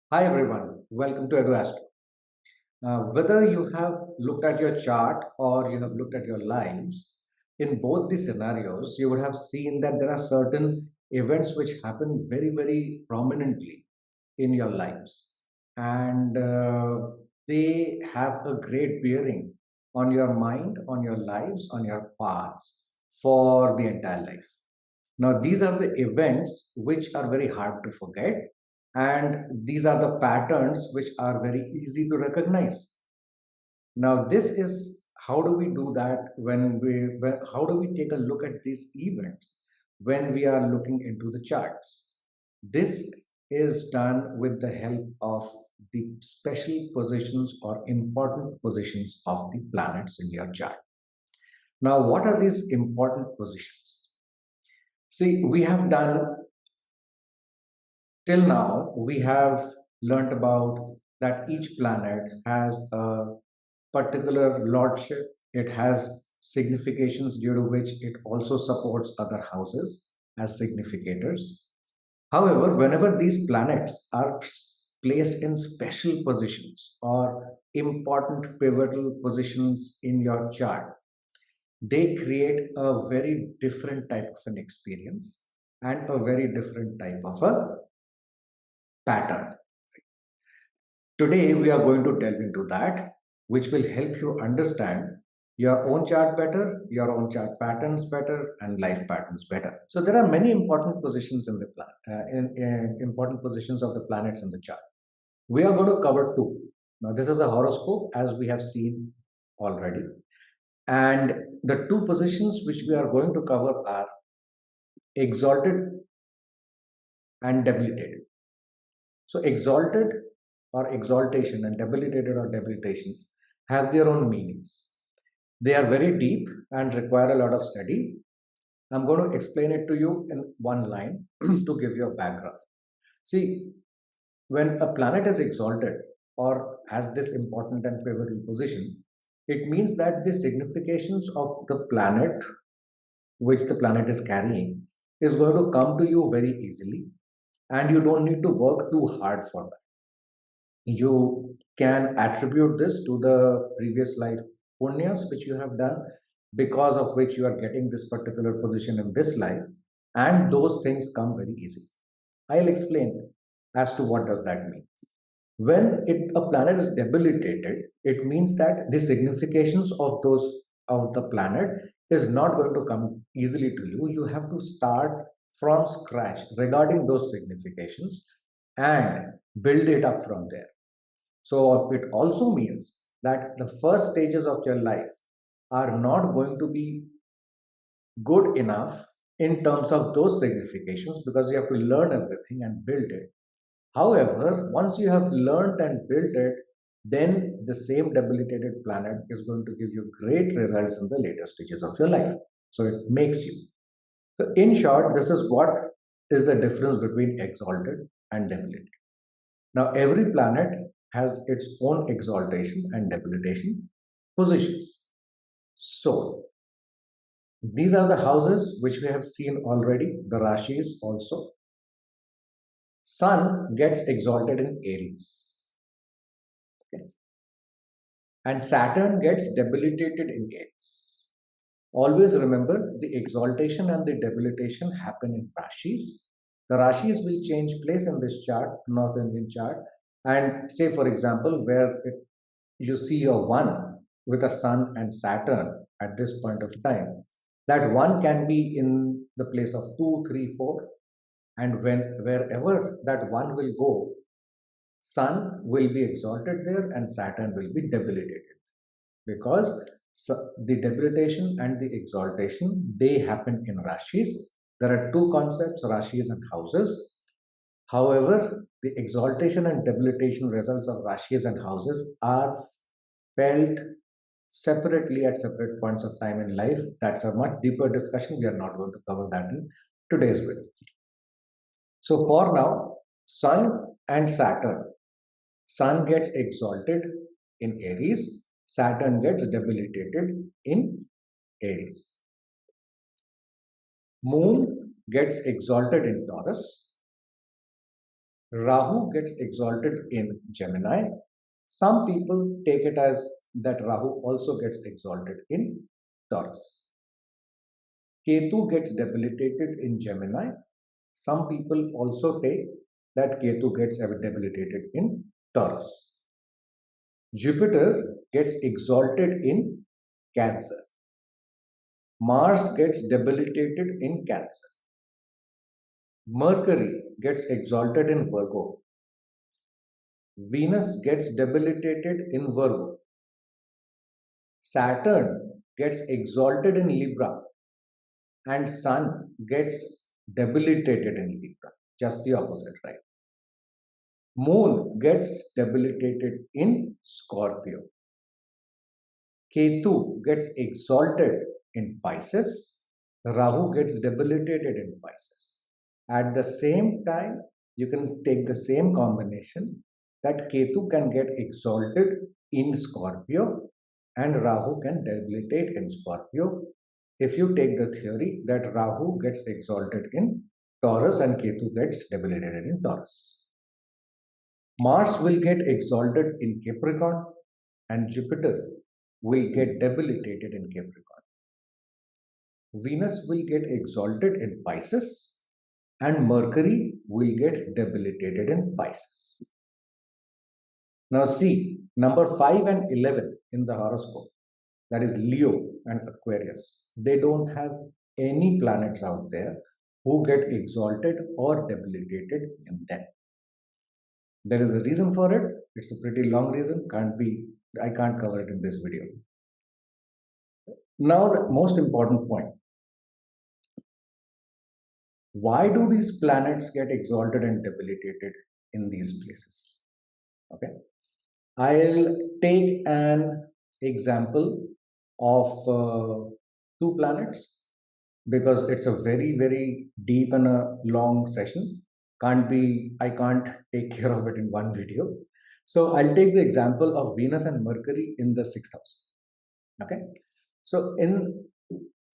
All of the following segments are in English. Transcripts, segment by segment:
Hi everyone, welcome to Edu-Astro. Whether you have looked at your chart or you have looked at your lives, in both the scenarios, you would have seen that there are certain events which happen very, very prominently in your lives. And they have a great bearing on your mind, on your lives, on your paths for the entire life. Now, these are the events which are very hard to forget, and these are the patterns which are very easy to recognize. Now, this is how do we do that how do we take a look at these events when we are looking into the charts? This is done with the help of the special positions or important positions of the planets in your chart. Now, what are these important positions? See, we have done till now, we have learnt about that each planet has a particular lordship. It has significations due to which it also supports other houses as significators. However, whenever these planets are placed in special positions or important pivotal positions in your chart, they create a very different type of an experience and a very different type of a pattern. Today, we are going to delve into that, which will help you understand your own chart better, your own chart patterns better, and life patterns better. So there are many important positions in the in important positions of the planets in the chart. We are going to cover two. Now, this is a horoscope, as we have seen already, and the two positions which we are going to cover are exalted and debilitated. So, exalted or exaltation and debilitated or debilitation have their own meanings. They are very deep and require a lot of study. I'm going to explain it to you in one line to give you a background. See, when a planet is exalted or has this important and pivotal position, it means that the significations of the planet, which the planet is carrying, is going to come to you very easily, and you don't need to work too hard for that. You can attribute this to the previous life punyas which you have done, because of which you are getting this particular position in this life, and those things come very easy. I'll explain as to what does that mean. When a planet is debilitated, it means that the significations of those of the planet is not going to come easily to you. You have to start from scratch regarding those significations and build it up from there. So it also means that the first stages of your life are not going to be good enough in terms of those significations, because you have to learn everything and build it. However, once you have learned and built it, then the same debilitated planet is going to give you great results in the later stages of your life. So it makes you. So, in short, this is what is the difference between exalted and debilitated. Now, every planet has its own exaltation and debilitation positions. So, these are the houses which we have seen already, the Rashis also. Sun gets exalted in Aries, okay, and Saturn gets debilitated in Aries. Always remember, the exaltation and the debilitation happen in Rashis. The Rashis will change place in this chart, North Indian chart, and say, for example, you see a 1 with a Sun and Saturn at this point of time, that 1 can be in the place of 2, 3, 4, and wherever that 1 will go, Sun will be exalted there and Saturn will be debilitated, because the debilitation and the exaltation, they happen in rashis. There are two concepts, rashis and houses. However, the exaltation and debilitation results of rashis and houses are felt separately at separate points of time in life. That's a much deeper discussion. We are not going to cover that in today's video. So for now, sun and saturn, sun gets exalted in Aries, Saturn gets debilitated in Aries. Moon gets exalted in Taurus, Rahu gets exalted in Gemini. Some people take it as that Rahu also gets exalted in Taurus. Ketu gets debilitated in Gemini. Some people also take that Ketu gets debilitated in Taurus. Jupiter gets exalted in Cancer. Mars gets debilitated in Cancer. Mercury gets exalted in Virgo. Venus gets debilitated in Virgo. Saturn gets exalted in Libra. And Sun gets debilitated in Libra. Just the opposite, right? Moon gets debilitated in Scorpio. Ketu gets exalted in Pisces. Rahu gets debilitated in Pisces. At the same time, you can take the same combination that Ketu can get exalted in Scorpio and Rahu can debilitate in Scorpio. If you take the theory that Rahu gets exalted in Taurus and Ketu gets debilitated in Taurus. Mars will get exalted in Capricorn and Jupiter will get debilitated in Capricorn. Venus will get exalted in Pisces and Mercury will get debilitated in Pisces. Now see, number 5 and 11 in the horoscope, that is Leo and Aquarius, they don't have any planets out there who get exalted or debilitated in them. There is a reason for it. It's a pretty long reason. I can't cover it in this video. Now, the most important point. Why do these planets get exalted and debilitated in these places? Okay. I'll take an example of two planets because it's a very, very deep and a long session. I can't take care of it in one video. So I'll take the example of Venus and Mercury in the sixth house. Okay. So in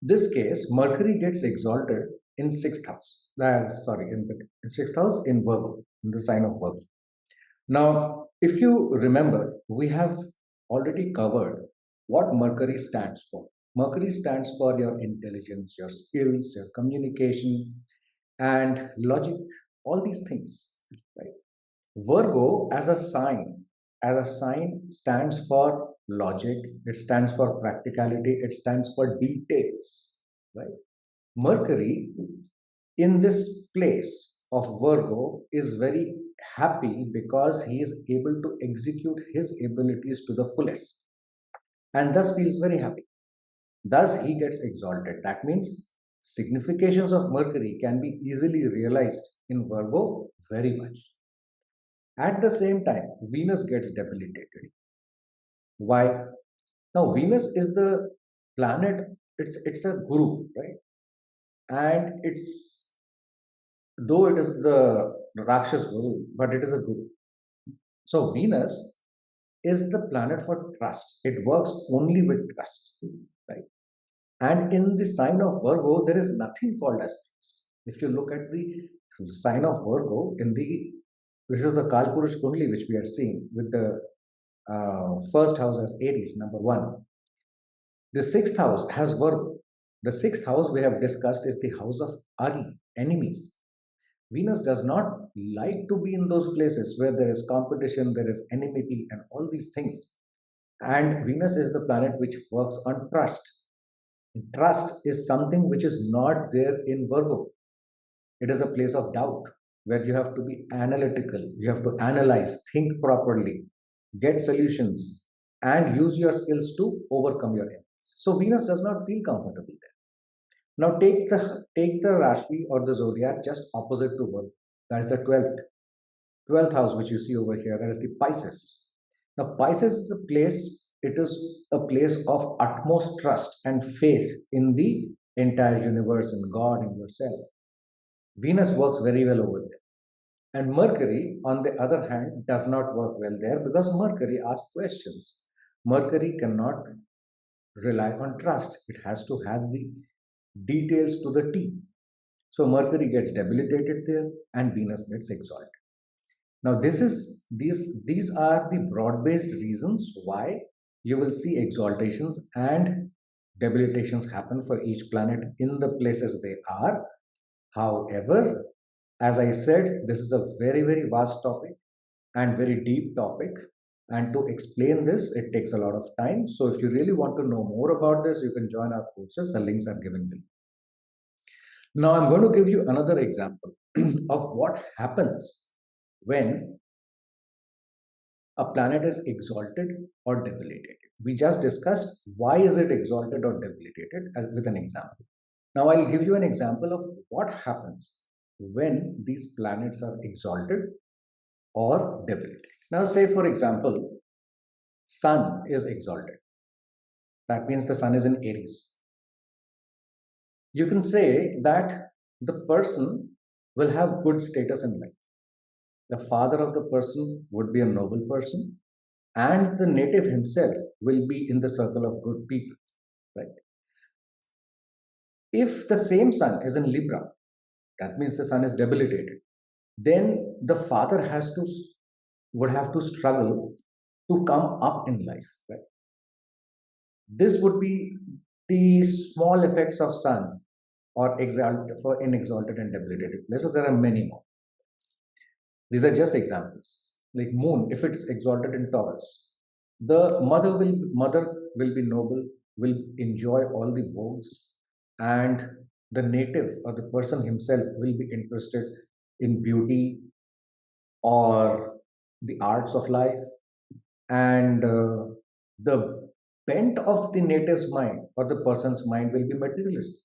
this case, Mercury gets exalted in sixth house. In the sixth house in Virgo, in the sign of Virgo. Now, if you remember, we have already covered what Mercury stands for. Mercury stands for your intelligence, your skills, your communication, and logic, all these things. Right? Virgo as a sign stands for logic, it stands for practicality, it stands for details. Right? Mercury in this place of Virgo is very happy because he is able to execute his abilities to the fullest and thus feels very happy. Thus, he gets exalted. That means significations of Mercury can be easily realized in Virgo very much. At the same time, Venus gets debilitated. Why? Now, Venus is the planet, it's a guru, right? And it's though it is the Rakshas guru, but it is a guru. So Venus is the planet for trust. It works only with trust, right? And in the sign of Virgo, there is nothing called as trust. If you look at the sign of Virgo this is the Kalpurush Kundli which we are seeing with the first house as Aries, number 1. The sixth house has Virgo. The sixth house we have discussed is the house of Ari, enemies. Venus does not like to be in those places where there is competition, there is enmity, and all these things. And Venus is the planet which works on trust. Trust is something which is not there in Virgo. It is a place of doubt where you have to be analytical, you have to analyze, think properly, get solutions, and use your skills to overcome your enemies. So Venus does not feel comfortable there. Now take the Rashi or the zodiac just opposite to Virgo. That is the 12th house which you see over here. That is the Pisces. Now Pisces is a place. It is a place of utmost trust and faith in the entire universe, in God, in yourself. Venus works very well over there. And Mercury, on the other hand, does not work well there because Mercury asks questions. Mercury cannot rely on trust. It has to have the details to the T. So Mercury gets debilitated there and Venus gets exalted. Now, these are the broad-based reasons why you will see exaltations and debilitations happen for each planet in the places they are. However, as I said, this is a very, very vast topic and very deep topic. And to explain this, it takes a lot of time. So if you really want to know more about this, you can join our courses. The links are given below. Now I'm going to give you another example of what happens when a planet is exalted or debilitated. We just discussed why is it exalted or debilitated as with an example. Now I'll give you an example of what happens when these planets are exalted or debilitated. Now say for example, Sun is exalted. That means the Sun is in Aries. You can say that the person will have good status in life. The father of the person would be a noble person, and the native himself will be in the circle of good people, right? If the same sun is in Libra, that means the sun is debilitated, then the father would have to struggle to come up in life, right? This would be the small effects of sun or for in exalted and debilitated places. There are many more. These are just examples. Like moon, if it's exalted in Taurus, the mother will be noble, will enjoy all the vogues, and the native or the person himself will be interested in beauty or the arts of life, and the bent of the native's mind or the person's mind will be materialistic.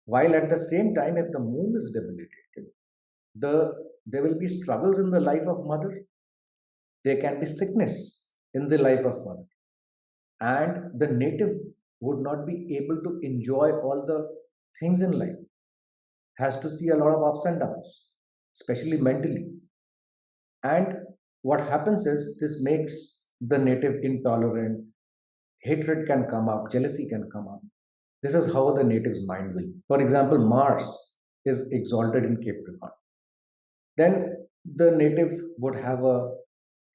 While at the same time, if the moon is debilitated, there will be struggles in the life of mother. There can be sickness in the life of mother, and the native would not be able to enjoy all the things in life. Has to see a lot of ups and downs, especially mentally. And what happens is this makes the native intolerant. Hatred can come up, jealousy can come up. This is how the native's mind will. For example, Mars is exalted in Capricorn. Then the native would have a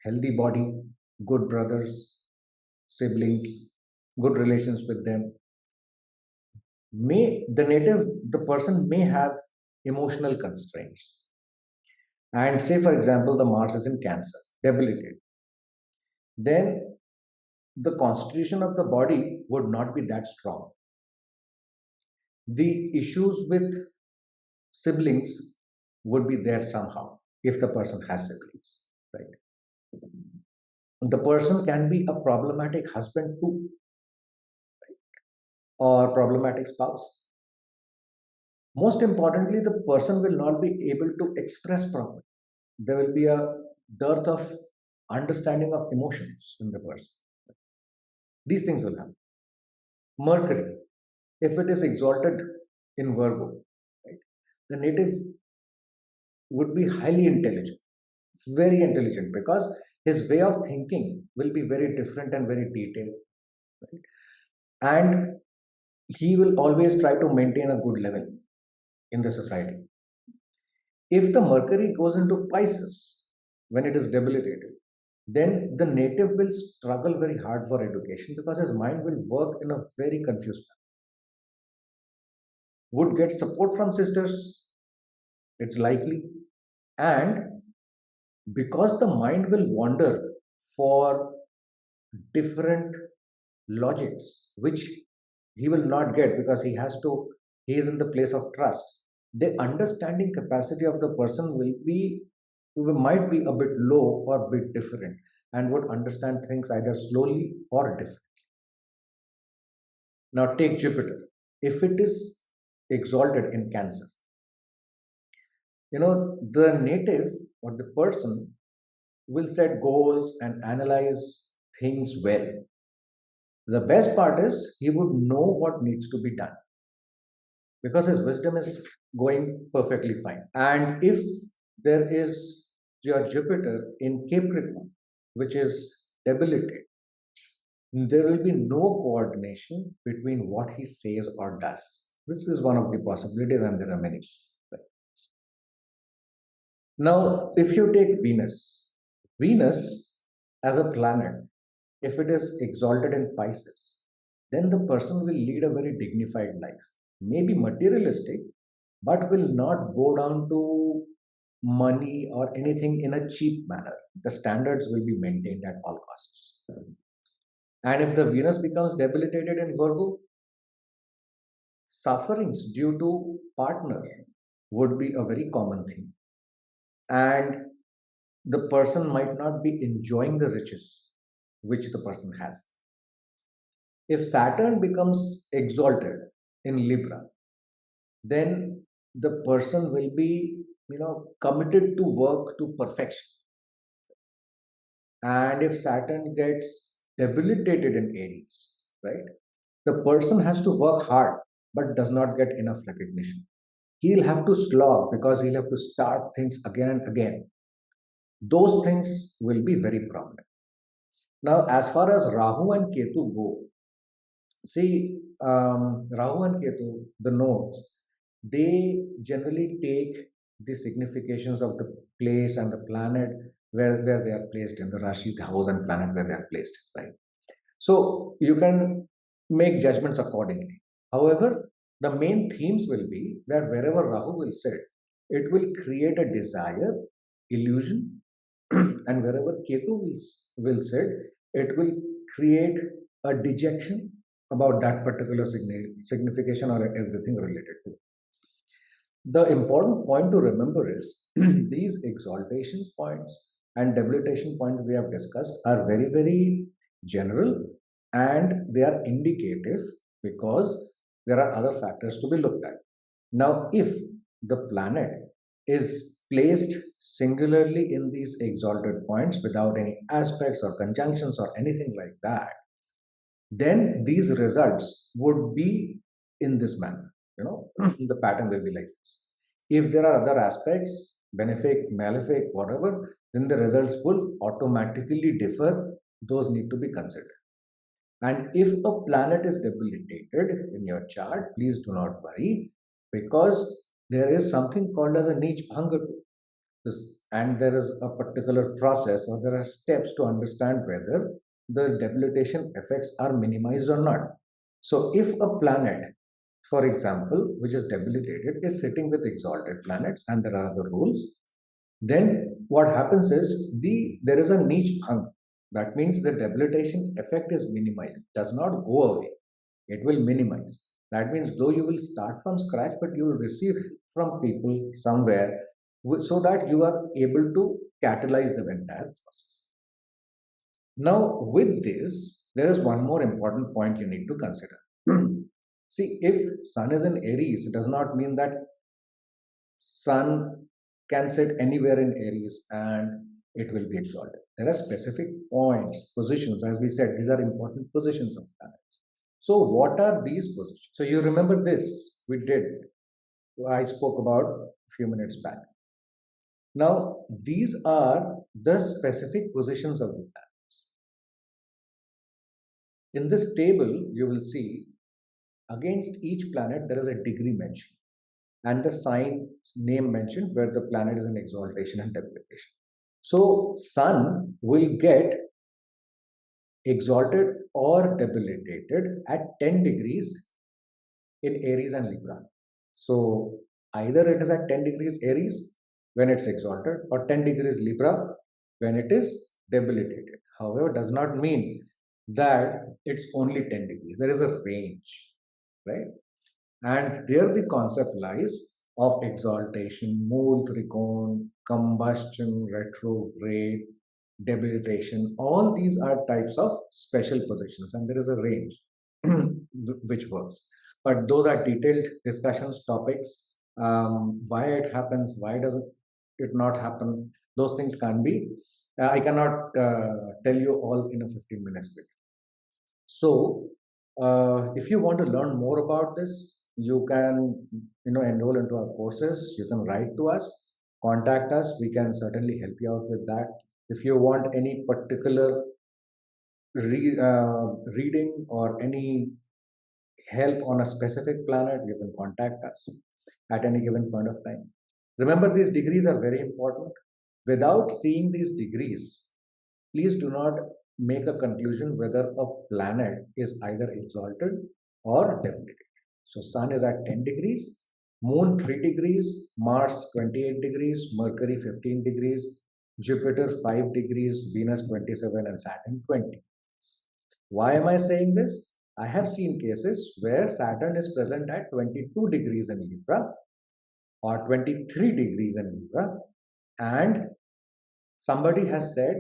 healthy body, good brothers, siblings, good relations with them. The person may have emotional constraints. And say, for example, the Mars is in Cancer, debilitated. Then the constitution of the body would not be that strong. The issues with siblings would be there somehow if the person has siblings, right? The person can be a problematic husband too, or problematic spouse. Most importantly, the person will not be able to express properly. There will be a dearth of understanding of emotions in the person. These things will happen. Mercury, if it is exalted in Virgo, right, the native would be highly intelligent, very intelligent, because his way of thinking will be very different and very detailed, right? And he will always try to maintain a good level in the society. If the Mercury goes into Pisces when it is debilitated, then the native will struggle very hard for education because his mind will work in a very confused manner. Would get support from sisters, it's likely, and because the mind will wander for different logics which he will not get because he is in the place of trust. The understanding capacity of the person might be a bit low or a bit different, and would understand things either slowly or different. Now take Jupiter. If it is exalted in Cancer, the native or the person will set goals and analyze things well. The best part is he would know what needs to be done because his wisdom is going perfectly fine. And if there is your Jupiter in Capricorn, which is debilitated, there will be no coordination between what he says or does. This is one of the possibilities, and there are many. Now, if you take Venus, Venus as a planet, if it is exalted in Pisces, then the person will lead a very dignified life. Maybe materialistic, but will not go down to money or anything in a cheap manner. The standards will be maintained at all costs. And if the Venus becomes debilitated in Virgo, sufferings due to partner would be a very common thing. And the person might not be enjoying the riches which the person has. If Saturn becomes exalted in Libra, then the person will be, committed to work to perfection. And if Saturn gets debilitated in Aries, right, the person has to work hard but does not get enough recognition. He'll have to slog because he'll have to start things again and again. Those things will be very prominent. Now, as far as Rahu and Ketu go, see, Rahu and Ketu, the nodes, they generally take the significations of the place and the planet where they are placed in the Rashi, the house and planet where they are placed, right? So you can make judgments accordingly. However, the main themes will be that wherever Rahu will sit, it will create a desire, illusion, and wherever Ketu will sit, it will create a dejection about that particular signification or everything related to it. The important point to remember is these exaltations points and debilitation points we have discussed are very, very general and they are indicative because there are other factors to be looked at. Now, if the planet is placed singularly in these exalted points without any aspects or conjunctions or anything like that, then these results would be in this manner. The pattern will be like this. If there are other aspects, benefic, malefic, whatever, then the results will automatically differ. Those need to be considered. And if a planet is debilitated in your chart, please do not worry because there is something called as a niche bhanga. And there is a particular process or there are steps to understand whether the debilitation effects are minimized or not. So, if a planet, for example, which is debilitated, is sitting with exalted planets and there are other rules, then what happens is there is a niche bhang. That means the debilitation effect is minimized, does not go away. It will minimize. That means though you will start from scratch, but you will receive from people somewhere so that you are able to catalyze the entire process. Now, with this, there is one more important point you need to consider. See, if Sun is in Aries, it does not mean that Sun can sit anywhere in Aries and it will be exalted. There are specific points, positions, as we said, these are important positions of planets. So, what are these positions? So, you remember this, we did, I spoke about a few minutes back. Now, these are the specific positions of the planets. In this table, you will see against each planet there is a degree mentioned and the sign name mentioned where the planet is in exaltation and debilitation. So, Sun will get exalted or debilitated at 10 degrees in Aries and Libra. So, either it is at 10 degrees Aries when it's exalted or 10 degrees Libra when it is debilitated. However, does not mean that it's only 10 degrees. There is a range, right? And there the concept lies of exaltation, mool, trikon, combustion, retrograde, debilitation. All these are types of special positions, and there is a range which works. But those are detailed discussions, topics. Why it happens, why does it not happen? Those things can be. I cannot tell you all in a 15 minutes video. So, if you want to learn more about this, you can enroll into our courses. You can write to us, contact us. We can certainly help you out with that. If you want any particular reading or any help on a specific planet, you can contact us at any given point of time. Remember, these degrees are very important. Without seeing these degrees, please do not make a conclusion whether a planet is either exalted or debilitated. So, Sun is at 10 degrees, Moon 3 degrees, Mars 28 degrees, Mercury 15 degrees, Jupiter 5 degrees, Venus 27, and Saturn 20. Why am I saying this? I have seen cases where Saturn is present at 22 degrees in Libra or 23 degrees in Libra, and somebody has said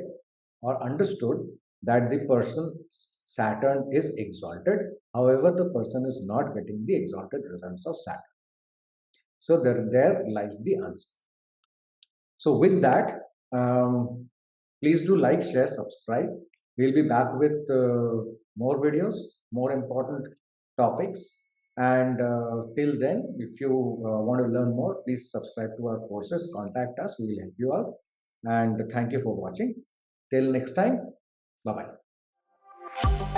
or understood that the person's Saturn is exalted. However, the person is not getting the exalted results of Saturn. So there lies the answer. So with that, please do like, share, subscribe. We'll be back with more videos, more important topics. And till then, if you want to learn more, please subscribe to our courses, contact us, we will help you out. And thank you for watching. Till next time, bye bye.